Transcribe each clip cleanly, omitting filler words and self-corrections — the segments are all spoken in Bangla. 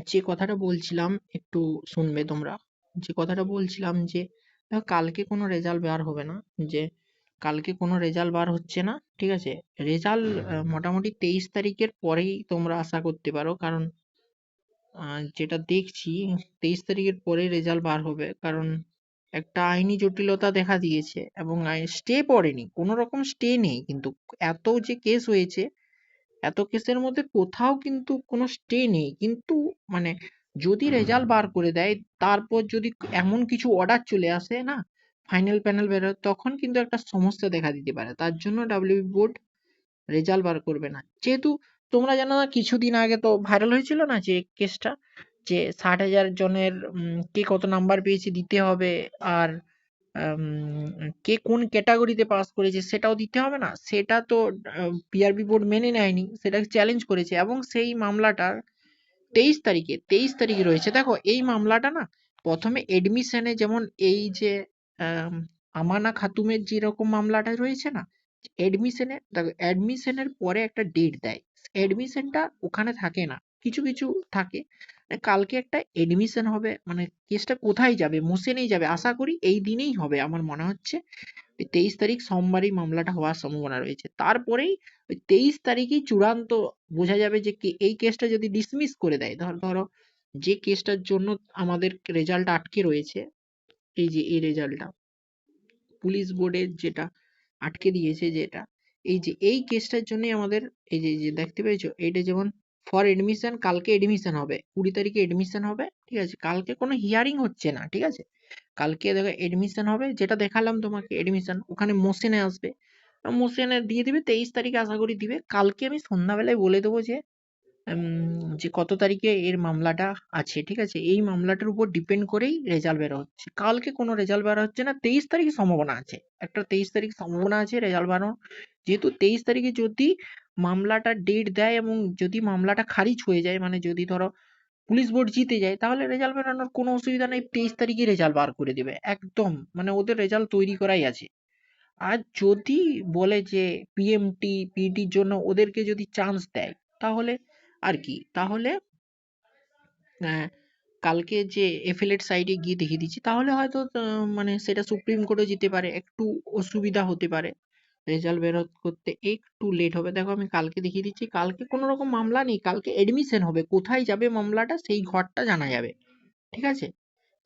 যে কথাটা বলছিলাম একটু শুনবে তোমরা। যে কথাটা বলছিলাম যে দেখো কালকে কোনো রেজাল্ট বার হবে না। যে কালকে কোনো রেজাল্ট বার হচ্ছে না, ঠিক আছে? রেজাল্ট মোটামুটি 23 তারিখের পরেই তোমরা আশা করতে পারো, কারণ যেটা দেখছি 23 তারিখের পরেই রেজাল্ট বার হবে, কারণ একটা আইনি জটিলতা দেখা দিয়েছে এবং স্টে পড়েনি, কোনো রকম স্টে নেই, কিন্তু এত যে কেস হয়েছে, এত কেসের মধ্যে কোথাও কিন্তু কোনো স্টে নেই, কিন্তু মানে যদি রেজাল্ট বার করে দেয়, তারপর যদি এমন কিছু অর্ডার চলে আসে না, ফাইনাল প্যানেল বেরোয়, তখন কিন্তু একটা সমস্যা দেখা দিতে পারে। তার জন্য ডাব্লিউবি বোর্ড রেজাল্ট বার করবে না। যেহেতু তোমরা জানো না, কিছুদিন আগে তো ভাইরাল হয়েছিল না যে কেসটা, যে 60,000 জনের কে কত নাম্বার পেয়েছে দিতে হবে, আর কে কোন ক্যাটাগরিতে পাস করেছে সেটাও দিতে হবে না, সেটা তো পিআরবি বোর্ড মেনে নেয়নি, সেটাকে চ্যালেঞ্জ করেছে এবং সেই মামলাটার 23 তারিখে রয়েছে। দেখো এই মামলাটা না, প্রথমে এডমিশনে যেমন এই যে আম, আমানা খাতুমের যেরকম মামলাটা রয়েছে না, এডমিশনে দেখো, এডমিশনের পরে একটা ডেট দেয়, এডমিশনটা ওখানে থাকে না, কিছু কিছু থাকে। কালকে একটা এডমিশন হবে, মানে কেসটা কোথায় যাবে, মোশনেই যাবে, আশা করি এই দিনেই হবে আমার মনে হচ্ছে। ওই 23 তারিখ সোমবারই মামলাটা হওয়ার সম্ভাবনা রয়েছে। তারপরেই ওই 23 তারিখেই চূড়ান্ত বোঝা যাবে যে এই কেসটা যদি ডিসমিস করে দেয়, ধরো যে কেসটার জন্য আমাদের রেজাল্ট আটকে রয়েছে, এই যে এই রেজাল্টটা পুলিশ বোর্ডের যেটা আটকে দিয়েছে, যেটা এই যে এই কেসটার জন্যই আমাদের এই যে যে দেখতে পেয়েছো, এইটা যেমন ফর এডমিশন, কালকে এডমিশন হবে, 20 তারিখে এডমিশন হবে, ঠিক আছে? কালকে কোনো হিয়ারিং হচ্ছে না, ঠিক আছে? কালকে দেখো এডমিশন হবে, যেটা দেখালাম তোমাকে এডমিশন, ওখানে মোশনে আসবে, মোশনে দিয়ে দিবে, 23 তারিখে আশা করি দিবে। কালকে আমি সন্ধ্যাবেলায় বলে দেবো যে কত তারিখে এর মামলাটা আছে, ঠিক আছে? এই মামলাটার উপর ডিপেন্ড করেই রেজাল্ট বের হচ্ছে। কালকে কোনো রেজাল্ট বের হচ্ছে না, 23 তারিখে সম্ভাবনা আছে, একটা 23 তারিখ সম্ভাবনা আছে রেজাল্ট বাড়ানোর। যেহেতু 23 তারিখে যদি মামলাটা ডেট দেয় এবং যদি মামলাটা খারিজ হয়ে যায়, মানে যদি ধরো পুলিশ বোর্ড জিতে যায়, তাহলে রেজাল্ট বেরানোর কোনো অসুবিধা নেই, 23 তারিখে রেজাল্ট বার করে দেবে একদম, মানে ওদের রেজাল্ট তৈরি করাই আছে। আর যদি বলে যে পিএমটি পিইটির জন্য ওদেরকে যদি চান্স দেয়, তাহলে আর কি, তাহলে আহ, কালকে যে এফিলেট সাইডে গিয়ে দেখিয়ে দিচ্ছি, তাহলে হয়তো মানে সেটা সুপ্রিম কোর্টে যেতে পারে, একটু অসুবিধা হতে পারে, রেজাল্ট বেরোত করতে একটু লেট হবে। দেখো আমি কালকে দেখিয়ে দিচ্ছি, কালকে কোনো রকম মামলা নেই, কালকে এডমিশন হবে, কোথায় যাবে মামলাটা সেই ঘরটা জানা যাবে, ঠিক আছে?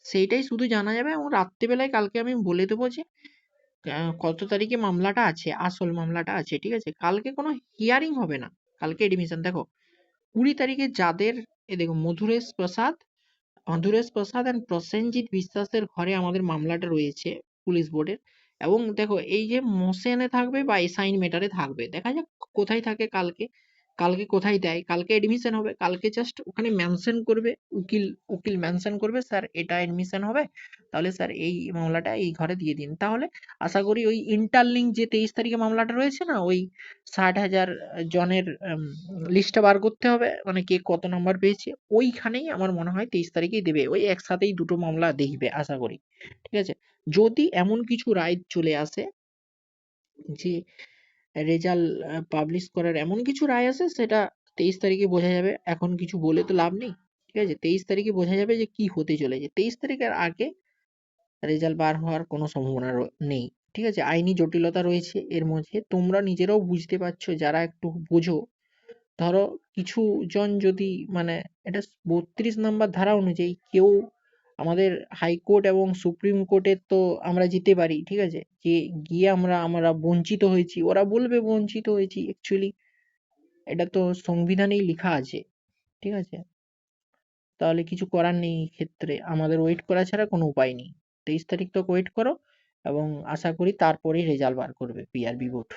সেইটাই শুধু জানা যাবে, এবং রাত্রেবেলায় কালকে আমি বলে দেবো যে কত তারিখে মামলাটা আছে, আসল মামলাটা আছে, ঠিক আছে? কালকে কোনো হিয়ারিং হবে না, কালকে এডমিশন। দেখো 20 তারিখে যাদের, এ দেখো মধুরেশ প্রসাদ এন্ড প্রসেনজিৎ বিশ্বাসের ঘরে আমাদের মামলাটা রয়েছে পুলিশ বোর্ডের, এবং দেখো এই যে মোশনে থাকবে বা এসাইন ম্যাটারে থাকবে, দেখা যাক কোথায় থাকে কালকে, কালকে কোথায় দেয়। কালকে এডমিশন হবে, কালকে জাস্ট ওখানে মেনশন করবে, উকিল উকিল মেনশন করবে, স্যার এটা এডমিশন হবে, তাহলে স্যার এই মামলাটা এই ঘরে দিয়ে দিন, তাহলে আশা করি ওই ইন্টারলিঙ্ক যে 23 তারিখে মামলাটা রয়েছে না, ওই 60,000 জনের লিস্টটা বার করতে হবে, মানে কে কত নাম্বার পেয়েছে, ওইখানেই আমার মনে হয় 23 তারিখেই দেবে, ওই একসাথেই দুটো মামলা দেখবে আশা করি, ঠিক আছে? যদি এমন কিছু রায় চলে আসে যে রেজাল্ট পাবলিশ করার এমন কিছু রায় আসে, সেটা 23 তারিখে বোঝা যাবে, এখন কিছু বলে তো লাভ নেই, ঠিক আছে? 23 তারিখে বোঝা যাবে যে কি হতে চলেছে, 23 তারিখের আগে রেজাল্ট বার হওয়ার কোনো সম্ভাবনা নেই, ঠিক আছে? আইনি জটিলতা রয়েছে এর মধ্যে, তোমরা নিজেরাও বুঝতে পারছো যারা একটু বোঝো। ধরো কিছু জন যদি মানে এটা 32 নম্বর ধারা অনুযায়ী কেউ আমাদের হাইকোর্ট এবং সুপ্রিম কোর্টে তো আমরা যেতে পারি, ঠিক আছে? যে গিয়ে আমরা আমরা বঞ্চিত হয়েছি, ওরা বলবে বঞ্চিত হয়েছি, অ্যাকচুয়ালি এটা তো সংবিধানেই লেখা আছে, ঠিক আছে? তাহলে কিছু করার নেই, এই ক্ষেত্রে আমাদের ওয়েট করা ছাড়া কোনো উপায় নেই। 23 তারিখ তক ওয়েট করো, এবং আশা করি তারপরেই রেজাল্ট বার করবে পিআরবি বোর্ড।